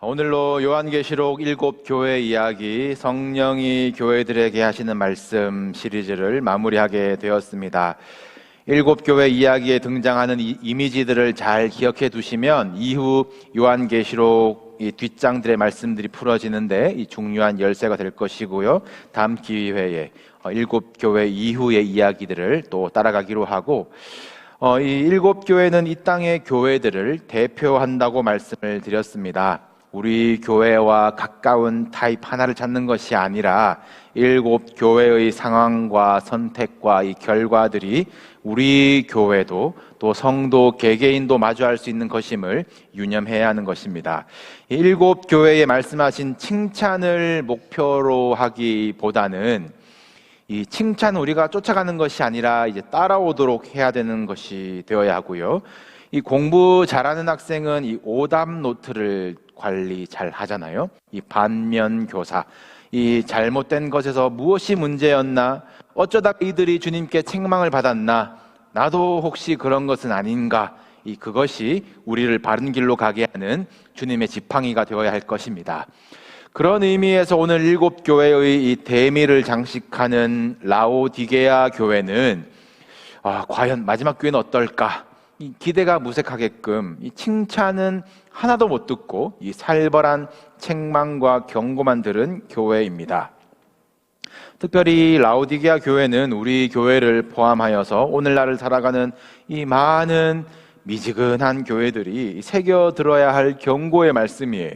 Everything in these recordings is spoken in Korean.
오늘로 요한계시록 7교회 이야기, 성령이 교회들에게 하시는 말씀 시리즈를 마무리하게 되었습니다. 7교회 이야기에 등장하는 이 이미지들을 잘 기억해 두시면 이후 요한계시록 이 뒷장들의 말씀들이 풀어지는데 이 중요한 열쇠가 될 것이고요. 다음 기회에 7교회 이후의 이야기들을 또 따라가기로 하고, 이 7교회는 이 땅의 교회들을 대표한다고 말씀을 드렸습니다. 우리 교회와 가까운 타입 하나를 찾는 것이 아니라 7교회의 상황과 선택과 이 결과들이 우리 교회도 또 성도 개개인도 마주할 수 있는 것임을 유념해야 하는 것입니다. 7교회에 말씀하신 칭찬을 목표로 하기보다는 이 칭찬은 우리가 쫓아가는 것이 아니라 이제 따라오도록 해야 되는 것이 되어야 하고요. 이 공부 잘하는 학생은 이 오답 노트를 관리 잘 하잖아요. 이 반면 교사, 이 잘못된 것에서 무엇이 문제였나, 어쩌다 이들이 주님께 책망을 받았나, 나도 혹시 그런 것은 아닌가, 그것이 우리를 바른 길로 가게 하는 주님의 지팡이가 되어야 할 것입니다. 그런 의미에서 오늘 7교회의 이 대미를 장식하는 라오디게아 교회는 과연 마지막 교회는 어떨까? 이 기대가 무색하게끔 이 칭찬은 하나도 못 듣고 이 살벌한 책망과 경고만 들은 교회입니다. 특별히 라오디게아 교회는 우리 교회를 포함하여서 오늘날을 살아가는 이 많은 미지근한 교회들이 새겨 들어야 할 경고의 말씀이에요.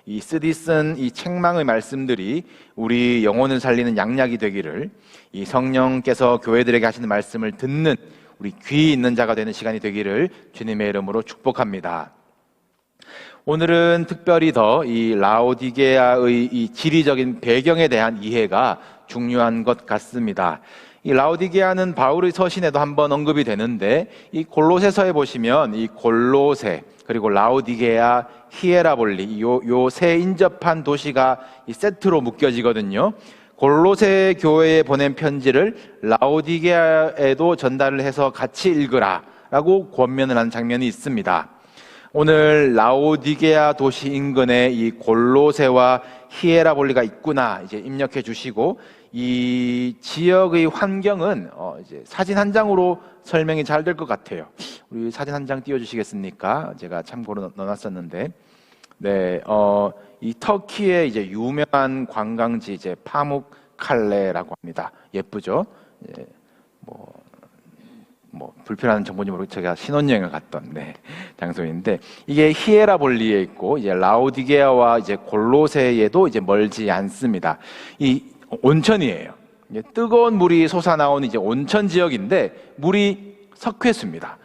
이 쓰디쓴 이 책망의 말씀들이 우리 영혼을 살리는 양약이 되기를, 이 성령께서 교회들에게 하시는 말씀을 듣는 우리 귀 있는 자가 되는 시간이 되기를 주님의 이름으로 축복합니다. 오늘은 특별히 더 이 라오디게아의 이 지리적인 배경에 대한 이해가 중요한 것 같습니다. 이 라오디게아는 바울의 서신에도 한번 언급이 되는데, 이 골로새서에 보시면 이 골로새 그리고 라오디게아, 히에라볼리 요 세 인접한 도시가 이 세트로 묶여지거든요. 골로새 교회에 보낸 편지를 라오디게아에도 전달을 해서 같이 읽으라 라고 권면을 한 장면이 있습니다. 오늘 라오디게아 도시 인근에 이 골로새와 히에라볼리가 있구나 이제 입력해 주시고, 이 지역의 환경은 이제 사진 한 장으로 설명이 잘 될 것 같아요. 우리 사진 한 장 띄워주시겠습니까? 제가 참고로 넣어놨었는데, 네, 이 터키의 이제 유명한 관광지 이제 파묵칼레라고 합니다. 예쁘죠? 예, 불편한 정보인지 모르고 제가 신혼여행을 갔던 장소인데, 이게 히에라볼리에 있고 이제 라오디게아와 이제 골로새에도 이제 멀지 않습니다. 이 온천이에요. 뜨거운 물이 솟아나오는 이제 온천 지역인데 물이 석회수입니다.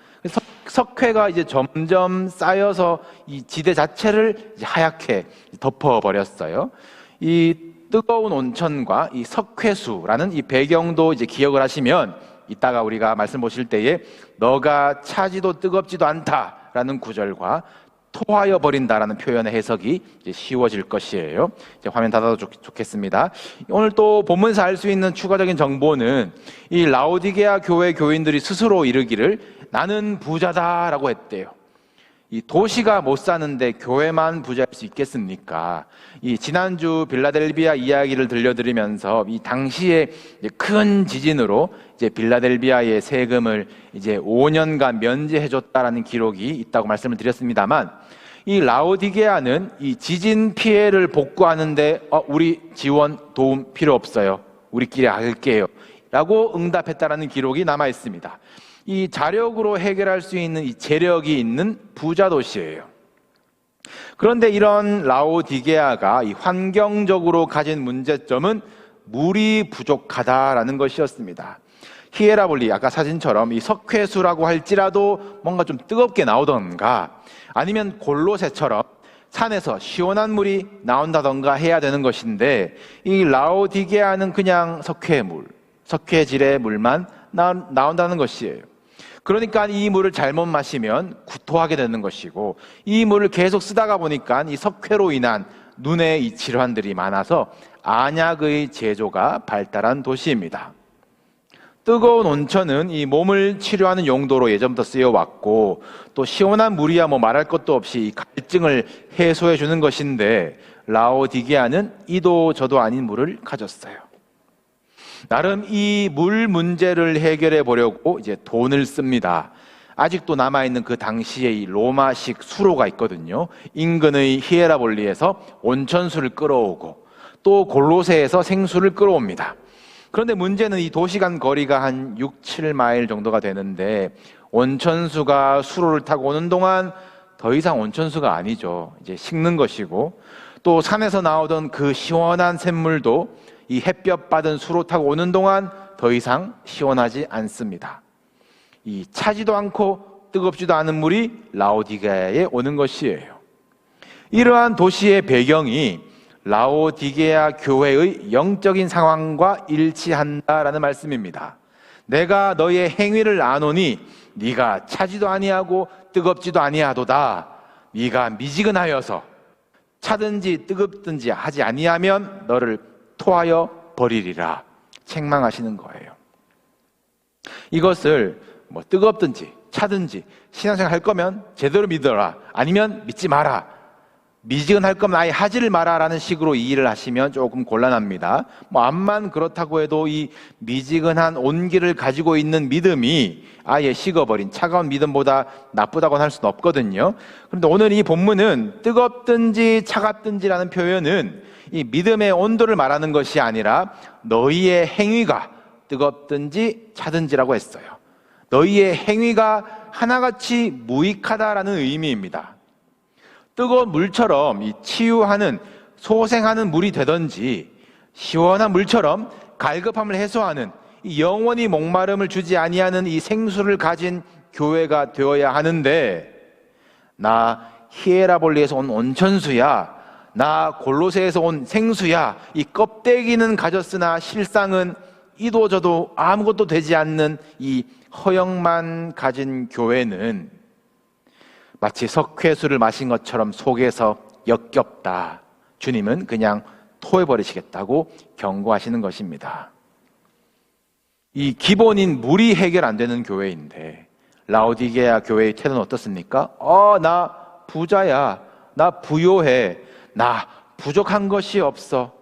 석회가 이제 점점 쌓여서 이 지대 자체를 이제 하얗게 덮어버렸어요. 이 뜨거운 온천과 이 석회수라는 이 배경도 이제 기억을 하시면 이따가 우리가 말씀 보실 때에 너가 차지도 뜨겁지도 않다라는 구절과 토하여 버린다라는 표현의 해석이 이제 쉬워질 것이에요. 이제 화면 닫아도 좋겠습니다. 오늘 또 본문에서 알 수 있는 추가적인 정보는 이 라오디게아 교회 교인들이 스스로 이르기를 나는 부자다라고 했대요. 이 도시가 못 사는데 교회만 부자일 수 있겠습니까? 이 지난주 빌라델비아 이야기를 들려드리면서 이 당시에 이제 큰 지진으로 이제 빌라델비아의 세금을 이제 5년간 면제해줬다라는 기록이 있다고 말씀을 드렸습니다만, 이 라오디게아는 이 지진 피해를 복구하는데 우리 지원 도움 필요 없어요. 우리끼리 할게요. 라고 응답했다라는 기록이 남아 있습니다. 이 자력으로 해결할 수 있는 이 재력이 있는 부자 도시예요. 그런데 이런 라오디게아가 이 환경적으로 가진 문제점은 물이 부족하다라는 것이었습니다. 히에라볼리, 아까 사진처럼 이 석회수라고 할지라도 뭔가 좀 뜨겁게 나오던가, 아니면 골로새처럼 산에서 시원한 물이 나온다던가 해야 되는 것인데, 이 라오디게아는 그냥 석회물, 석회질의 물만 나온다는 것이에요. 그러니까 이 물을 잘못 마시면 구토하게 되는 것이고, 이 물을 계속 쓰다가 보니까 이 석회로 인한 눈의 이 질환들이 많아서 안약의 제조가 발달한 도시입니다. 뜨거운 온천은 이 몸을 치료하는 용도로 예전부터 쓰여왔고, 또 시원한 물이야 뭐 말할 것도 없이 이 갈증을 해소해 주는 것인데, 라오디게아는 이도 저도 아닌 물을 가졌어요. 나름 이 물 문제를 해결해 보려고 이제 돈을 씁니다. 아직도 남아있는 그 당시의 이 로마식 수로가 있거든요. 인근의 히에라볼리에서 온천수를 끌어오고, 또 골로새에서 생수를 끌어옵니다. 그런데 문제는 이 도시 간 거리가 한 6, 7마일 정도가 되는데, 온천수가 수로를 타고 오는 동안 더 이상 온천수가 아니죠. 이제 식는 것이고, 또 산에서 나오던 그 시원한 샘물도 이 햇볕 받은 수로 타고 오는 동안 더 이상 시원하지 않습니다. 이 차지도 않고 뜨겁지도 않은 물이 라오디게아에 오는 것이에요. 이러한 도시의 배경이 라오디게아 교회의 영적인 상황과 일치한다라는 말씀입니다. 내가 너의 행위를 아노니 네가 차지도 아니하고 뜨겁지도 아니하도다. 네가 미지근하여서 차든지 뜨겁든지 하지 아니하면 너를 토하여 버리리라. 책망하시는 거예요. 이것을 뭐 뜨겁든지 차든지 신앙생활 할 거면 제대로 믿어라, 아니면 믿지 마라, 미지근할 거면 아예 하지를 마라라는 식으로 이해를 하시면 조금 곤란합니다. 뭐 암만 그렇다고 해도 이 미지근한 온기를 가지고 있는 믿음이 아예 식어버린 차가운 믿음보다 나쁘다고는 할 수는 없거든요. 그런데 오늘 이 본문은 뜨겁든지 차갑든지라는 표현은 이 믿음의 온도를 말하는 것이 아니라 너희의 행위가 뜨겁든지 차든지라고 했어요. 너희의 행위가 하나같이 무익하다라는 의미입니다. 뜨거운 물처럼 이 치유하는, 소생하는 물이 되든지, 시원한 물처럼 갈급함을 해소하는, 이 영원히 목마름을 주지 아니하는 이 생수를 가진 교회가 되어야 하는데, 나 히에라볼리에서 온 온천수야, 나 골로새에서 온 생수야, 이 껍데기는 가졌으나 실상은 이도 저도 아무것도 되지 않는 이 허영만 가진 교회는 마치 석회수를 마신 것처럼 속에서 역겹다. 주님은 그냥 토해버리시겠다고 경고하시는 것입니다. 이 기본인 물이 해결 안 되는 교회인데, 라오디게아 교회의 태도는 어떻습니까? 나 부자야, 나 부요해, 나 부족한 것이 없어.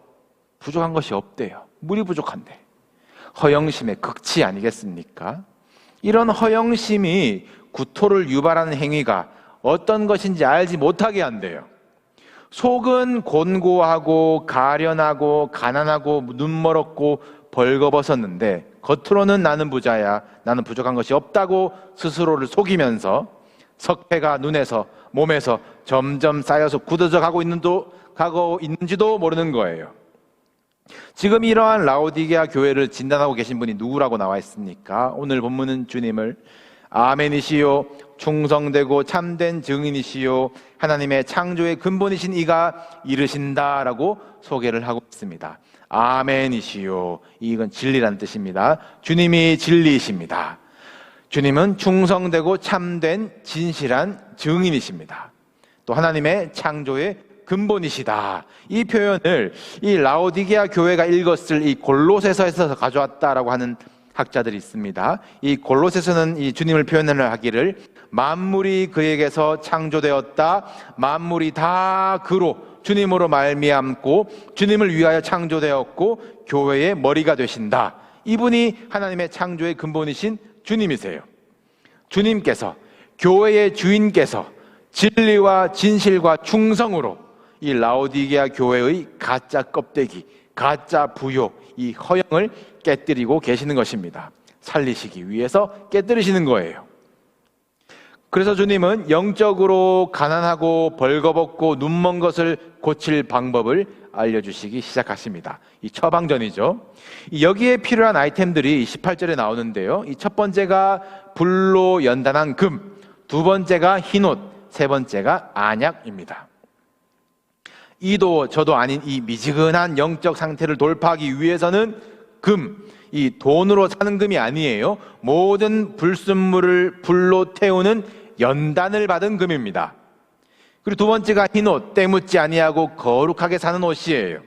부족한 것이 없대요. 물이 부족한데. 허영심의 극치 아니겠습니까? 이런 허영심이 구토를 유발하는 행위가 어떤 것인지 알지 못하게 한대요. 속은 곤고하고 가련하고 가난하고 눈멀었고 벌거벗었는데 겉으로는 나는 부자야, 나는 부족한 것이 없다고 스스로를 속이면서 석회가 눈에서 몸에서 점점 쌓여서 굳어져 가고 있는지도 모르는 거예요. 지금 이러한 라오디게아 교회를 진단하고 계신 분이 누구라고 나와 있습니까? 오늘 본문은 주님을 아멘이시요 충성되고 참된 증인이시요 하나님의 창조의 근본이신 이가 이르신다라고 소개를 하고 있습니다. 아멘이시요, 이건 진리라는 뜻입니다. 주님이 진리이십니다. 주님은 충성되고 참된 진실한 증인이십니다. 또 하나님의 창조의 근본이시다. 이 표현을 이 라오디게아 교회가 읽었을 이 골로새서에서 가져왔다라고 하는 학자들이 있습니다. 이 골로새서는 이 주님을 표현을 하기를 만물이 그에게서 창조되었다. 만물이 다 그로 주님으로 말미암고 주님을 위하여 창조되었고 교회의 머리가 되신다. 이분이 하나님의 창조의 근본이신 주님이세요. 주님께서, 교회의 주인께서 진리와 진실과 충성으로 이 라오디게아 교회의 가짜 껍데기, 가짜 부요, 이 허영을 깨뜨리고 계시는 것입니다. 살리시기 위해서 깨뜨리시는 거예요. 그래서 주님은 영적으로 가난하고 벌거벗고 눈먼 것을 고칠 방법을 알려주시기 시작하십니다. 이 처방전이죠. 여기에 필요한 아이템들이 18절에 나오는데요. 이 첫 번째가 불로 연단한 금, 두 번째가 흰옷, 세 번째가 안약입니다. 이도 저도 아닌 이 미지근한 영적 상태를 돌파하기 위해서는 금, 이 돈으로 사는 금이 아니에요. 모든 불순물을 불로 태우는 연단을 받은 금입니다. 그리고 두 번째가 흰옷, 때묻지 아니하고 거룩하게 사는 옷이에요.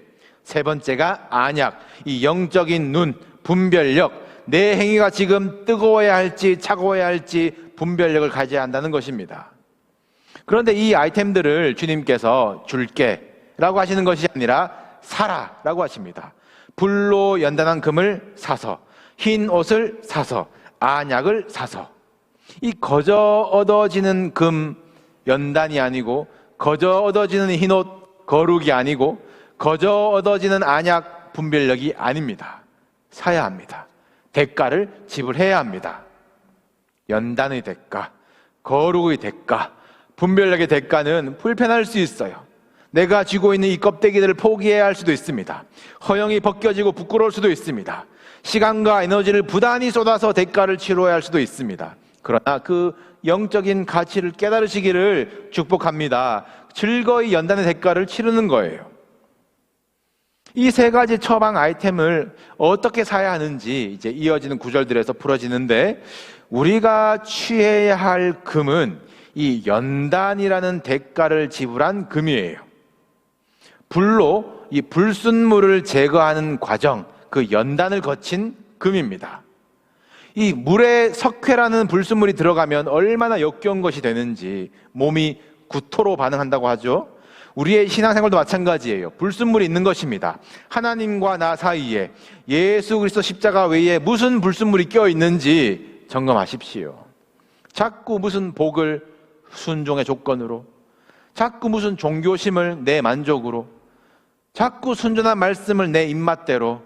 세 번째가 안약, 이 영적인 눈, 분별력, 내 행위가 지금 뜨거워야 할지 차가워야 할지 분별력을 가져야 한다는 것입니다. 그런데 이 아이템들을 주님께서 줄게 라고 하시는 것이 아니라 사라 라고 하십니다. 불로 연단한 금을 사서, 흰 옷을 사서, 안약을 사서. 이 거저 얻어지는 금 연단이 아니고, 거저 얻어지는 흰 옷 거룩이 아니고, 거저 얻어지는 안약 분별력이 아닙니다. 사야 합니다. 대가를 지불해야 합니다. 연단의 대가, 거룩의 대가, 분별력의 대가는 불편할 수 있어요. 내가 쥐고 있는 이 껍데기들을 포기해야 할 수도 있습니다. 허영이 벗겨지고 부끄러울 수도 있습니다. 시간과 에너지를 부단히 쏟아서 대가를 치러야 할 수도 있습니다. 그러나 그 영적인 가치를 깨달으시기를 축복합니다. 즐거이 연단의 대가를 치르는 거예요. 이 세 가지 처방 아이템을 어떻게 사야 하는지 이제 이어지는 구절들에서 풀어지는데, 우리가 취해야 할 금은 이 연단이라는 대가를 지불한 금이에요. 불로 이 불순물을 제거하는 과정, 그 연단을 거친 금입니다. 이 물에 석회라는 불순물이 들어가면 얼마나 역겨운 것이 되는지 몸이 구토로 반응한다고 하죠. 우리의 신앙생활도 마찬가지예요. 불순물이 있는 것입니다. 하나님과 나 사이에 예수 그리스도 십자가 외에 무슨 불순물이 껴있는지 점검하십시오. 자꾸 무슨 복을 순종의 조건으로, 자꾸 무슨 종교심을 내 만족으로, 자꾸 순전한 말씀을 내 입맛대로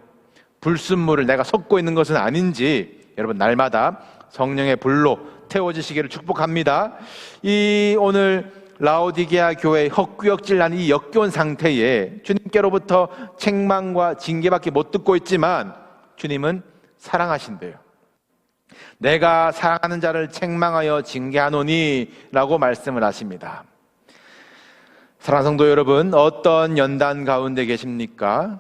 불순물을 내가 섞고 있는 것은 아닌지 여러분 날마다 성령의 불로 태워지시기를 축복합니다. 이 오늘 라오디게아 교회의 헛구역질 난 이 역겨운 상태에 주님께로부터 책망과 징계밖에 못 듣고 있지만 주님은 사랑하신대요. 내가 사랑하는 자를 책망하여 징계하노니 라고 말씀을 하십니다. 사랑하는 성도 여러분, 어떤 연단 가운데 계십니까?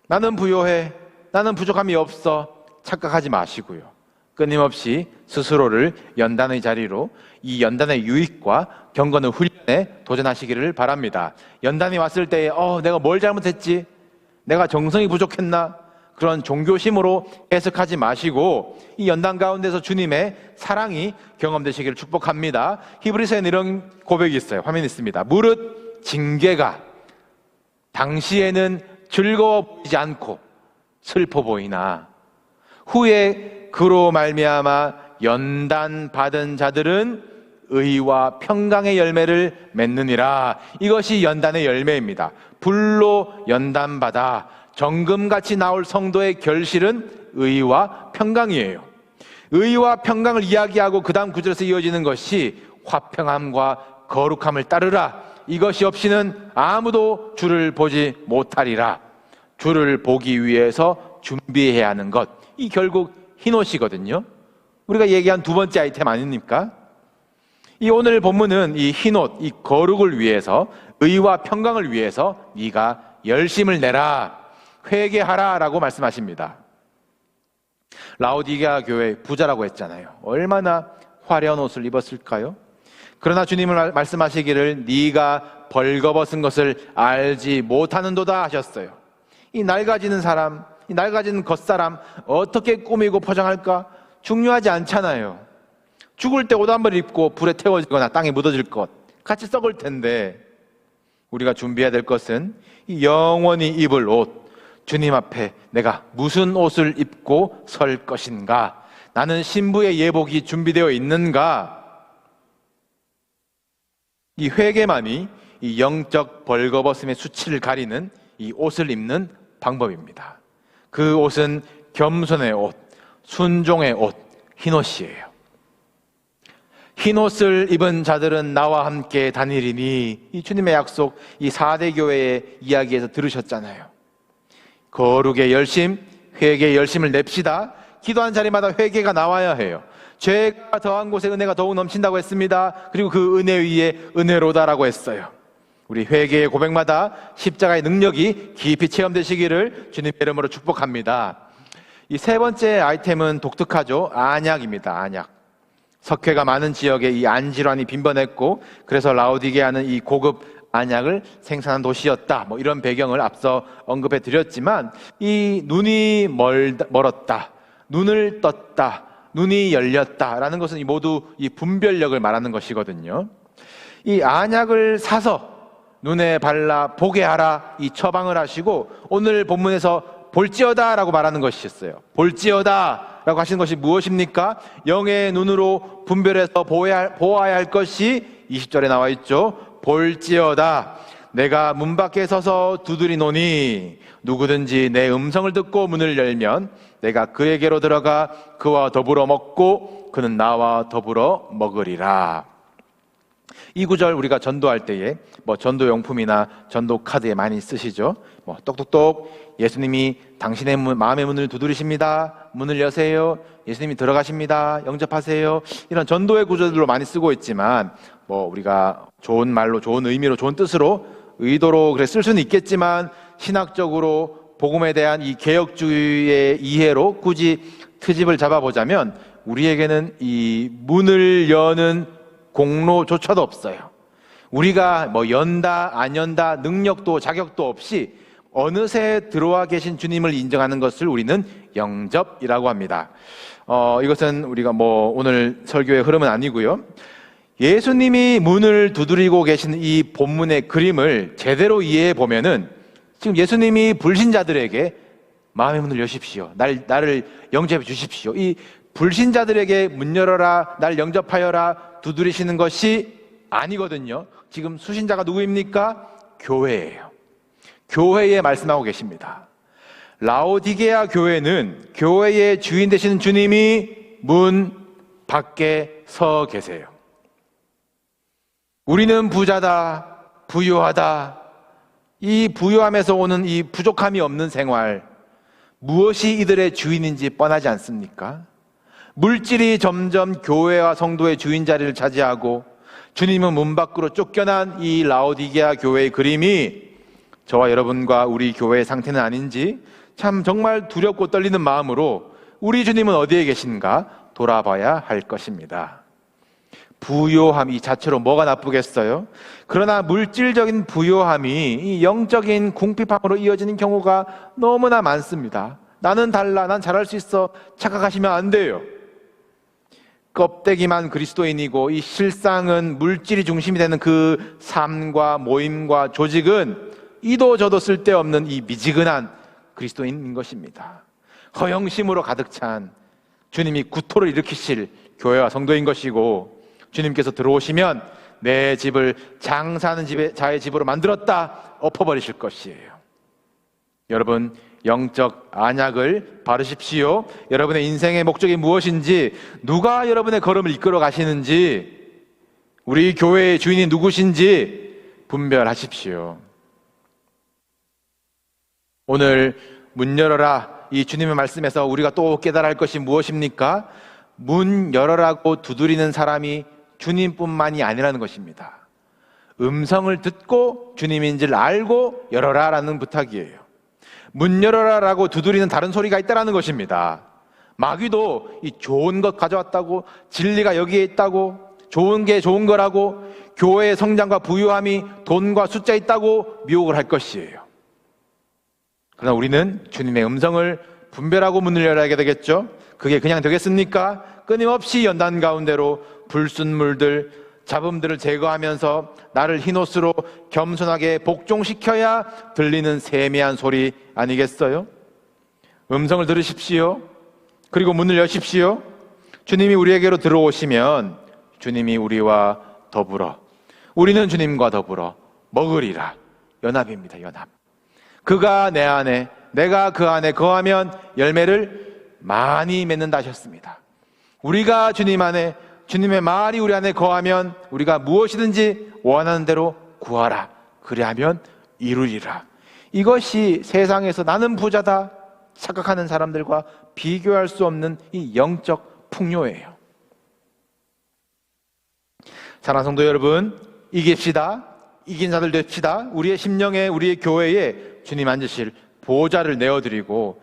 나는 부요해, 나는 부족함이 없어 착각하지 마시고요. 끊임없이 스스로를 연단의 자리로, 이 연단의 유익과 경건의 훈련에 도전하시기를 바랍니다. 연단이 왔을 때에 내가 뭘 잘못했지? 내가 정성이 부족했나? 그런 종교심으로 해석하지 마시고 이 연단 가운데서 주님의 사랑이 경험되시기를 축복합니다. 히브리서에는 이런 고백이 있어요. 화면에 있습니다. 무릇 징계가 당시에는 즐거워 보이지 않고 슬퍼 보이나 후에 그로 말미암아 연단 받은 자들은 의와 평강의 열매를 맺느니라. 이것이 연단의 열매입니다. 불로 연단받아 정금같이 나올 성도의 결실은 의와 평강이에요. 의와 평강을 이야기하고 그 다음 구절에서 이어지는 것이 화평함과 거룩함을 따르라. 이것이 없이는 아무도 주를 보지 못하리라. 주를 보기 위해서 준비해야 하는 것, 이 결국 흰옷이거든요. 우리가 얘기한 두 번째 아이템 아닙니까? 이 오늘 본문은 이 흰옷, 이 거룩을 위해서, 의와 평강을 위해서 네가 열심을 내라, 회개하라 라고 말씀하십니다. 라오디게아 교회 부자라고 했잖아요. 얼마나 화려한 옷을 입었을까요? 그러나 주님은 말씀하시기를 네가 벌거벗은 것을 알지 못하는도다 하셨어요. 이 낡아지는 사람, 이 낡아지는 겉사람 어떻게 꾸미고 포장할까? 중요하지 않잖아요. 죽을 때 옷 한 벌 입고 불에 태워지거나 땅에 묻어질 것 같이 썩을 텐데, 우리가 준비해야 될 것은 이 영원히 입을 옷, 주님 앞에 내가 무슨 옷을 입고 설 것인가? 나는 신부의 예복이 준비되어 있는가? 이 회개만이 이 영적 벌거벗음의 수치를 가리는 이 옷을 입는 방법입니다. 그 옷은 겸손의 옷, 순종의 옷, 흰옷이에요. 흰옷을 입은 자들은 나와 함께 다니리니, 이 주님의 약속, 이 4대 교회의 이야기에서 들으셨잖아요. 거룩의 열심, 회개의 열심을 냅시다. 기도한 자리마다 회개가 나와야 해요. 죄가 더한 곳에 은혜가 더욱 넘친다고 했습니다. 그리고 그 은혜 위에 은혜로다라고 했어요. 우리 회개의 고백마다 십자가의 능력이 깊이 체험되시기를 주님의 이름으로 축복합니다. 이 세 번째 아이템은 독특하죠. 안약입니다. 안약. 석회가 많은 지역에 이 안질환이 빈번했고, 그래서 라오디게아는 이 고급 안약을 생산한 도시였다, 이런 배경을 앞서 언급해 드렸지만, 이 눈이 멀었다, 눈을 떴다, 눈이 열렸다라는 것은 모두 이 분별력을 말하는 것이거든요. 이 안약을 사서 눈에 발라 보게 하라, 이 처방을 하시고 오늘 본문에서 볼지어다라고 말하는 것이었어요. 볼지어다라고 하시는 것이 무엇입니까? 영의 눈으로 분별해서 보아야 할 것이 20절에 나와 있죠. 볼지어다, 내가 문 밖에 서서 두드리노니 누구든지 내 음성을 듣고 문을 열면 내가 그에게로 들어가 그와 더불어 먹고 그는 나와 더불어 먹으리라. 이 구절 우리가 전도할 때에 전도용품이나 전도 카드에 많이 쓰시죠. 똑똑똑, 예수님이 당신의 마음의 문을 두드리십니다. 문을 여세요. 예수님이 들어가십니다. 영접하세요. 이런 전도의 구절들로 많이 쓰고 있지만 우리가 좋은 말로, 좋은 의미로, 좋은 뜻으로, 의도로 그래 쓸 수는 있겠지만 신학적으로 복음에 대한 이 개혁주의의 이해로 굳이 트집을 잡아보자면 우리에게는 이 문을 여는 공로조차도 없어요. 우리가 연다 안 연다 능력도 자격도 없이 어느새 들어와 계신 주님을 인정하는 것을 우리는 영접이라고 합니다. 이것은 우리가 오늘 설교의 흐름은 아니고요. 예수님이 문을 두드리고 계신 이 본문의 그림을 제대로 이해해 보면은 지금 예수님이 불신자들에게 마음의 문을 여십시오, 나를 영접해 주십시오, 이 불신자들에게 문 열어라, 날 영접하여라 두드리시는 것이 아니거든요. 지금 수신자가 누구입니까? 교회예요. 교회에 말씀하고 계십니다. 라오디게아 교회는 교회의 주인 되시는 주님이 문 밖에 서 계세요. 우리는 부자다, 부유하다, 이 부유함에서 오는 이 부족함이 없는 생활, 무엇이 이들의 주인인지 뻔하지 않습니까? 물질이 점점 교회와 성도의 주인 자리를 차지하고 주님은 문 밖으로 쫓겨난 이 라오디게아 교회의 그림이 저와 여러분과 우리 교회의 상태는 아닌지 참 정말 두렵고 떨리는 마음으로 우리 주님은 어디에 계신가 돌아봐야 할 것입니다. 부요함 이 자체로 뭐가 나쁘겠어요? 그러나 물질적인 부요함이 이 영적인 궁핍함으로 이어지는 경우가 너무나 많습니다. 나는 달라, 난 잘할 수 있어 착각하시면 안 돼요. 껍데기만 그리스도인이고 이 실상은 물질이 중심이 되는 그 삶과 모임과 조직은 이도 저도 쓸데없는 이 미지근한 그리스도인인 것입니다. 허영심으로 가득 찬 주님이 구토를 일으키실 교회와 성도인 것이고, 주님께서 들어오시면 내 집을 장사하는 자의 집으로 만들었다 엎어버리실 것이에요. 여러분, 영적 안약을 바르십시오. 여러분의 인생의 목적이 무엇인지, 누가 여러분의 걸음을 이끌어 가시는지, 우리 교회의 주인이 누구신지 분별하십시오. 오늘 문 열어라 이 주님의 말씀에서 우리가 또 깨달아야 할 것이 무엇입니까? 문 열어라고 두드리는 사람이 주님뿐만이 아니라는 것입니다. 음성을 듣고 주님인지를 알고 열어라라는 부탁이에요. 문 열어라라고 두드리는 다른 소리가 있다라는 것입니다. 마귀도 이 좋은 것 가져왔다고, 진리가 여기에 있다고, 좋은 게 좋은 거라고, 교회의 성장과 부유함이 돈과 숫자에 있다고 미혹을 할 것이에요. 그러나 우리는 주님의 음성을 분별하고 문을 열어야 되겠죠. 그게 그냥 되겠습니까? 끊임없이 연단 가운데로 불순물들, 잡음들을 제거하면서 나를 흰옷으로 겸손하게 복종시켜야 들리는 세미한 소리 아니겠어요? 음성을 들으십시오. 그리고 문을 여십시오. 주님이 우리에게로 들어오시면 주님이 우리와 더불어, 우리는 주님과 더불어 먹으리라. 연합입니다. 연합. 그가 내 안에, 내가 그 안에 거하면 열매를 많이 맺는다 하셨습니다. 우리가 주님 안에, 주님의 말이 우리 안에 거하면 우리가 무엇이든지 원하는 대로 구하라. 그리하면 이루리라. 이것이 세상에서 나는 부자다 착각하는 사람들과 비교할 수 없는 이 영적 풍요예요. 사랑하는 성도 여러분, 이깁시다. 이긴 자들 됩시다. 우리의 심령에, 우리의 교회에 주님 앉으실 보좌를 내어드리고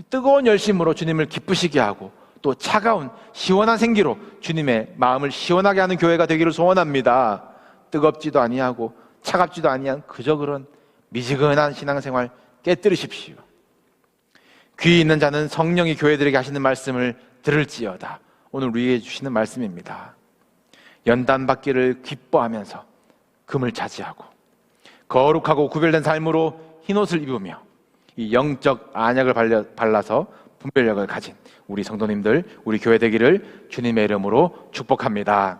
뜨거운 열심으로 주님을 기쁘시게 하고 또 차가운 시원한 생기로 주님의 마음을 시원하게 하는 교회가 되기를 소원합니다. 뜨겁지도 아니하고 차갑지도 아니한 그저 그런 미지근한 신앙생활 깨뜨리십시오. 귀 있는 자는 성령이 교회들에게 하시는 말씀을 들을지어다. 오늘 우리에게 주시는 말씀입니다. 연단 받기를 기뻐하면서 금을 차지하고 거룩하고 구별된 삶으로 흰옷을 입으며 이 영적 안약을 발라서 분별력을 가진 우리 성도님들, 우리 교회 되기를 주님의 이름으로 축복합니다.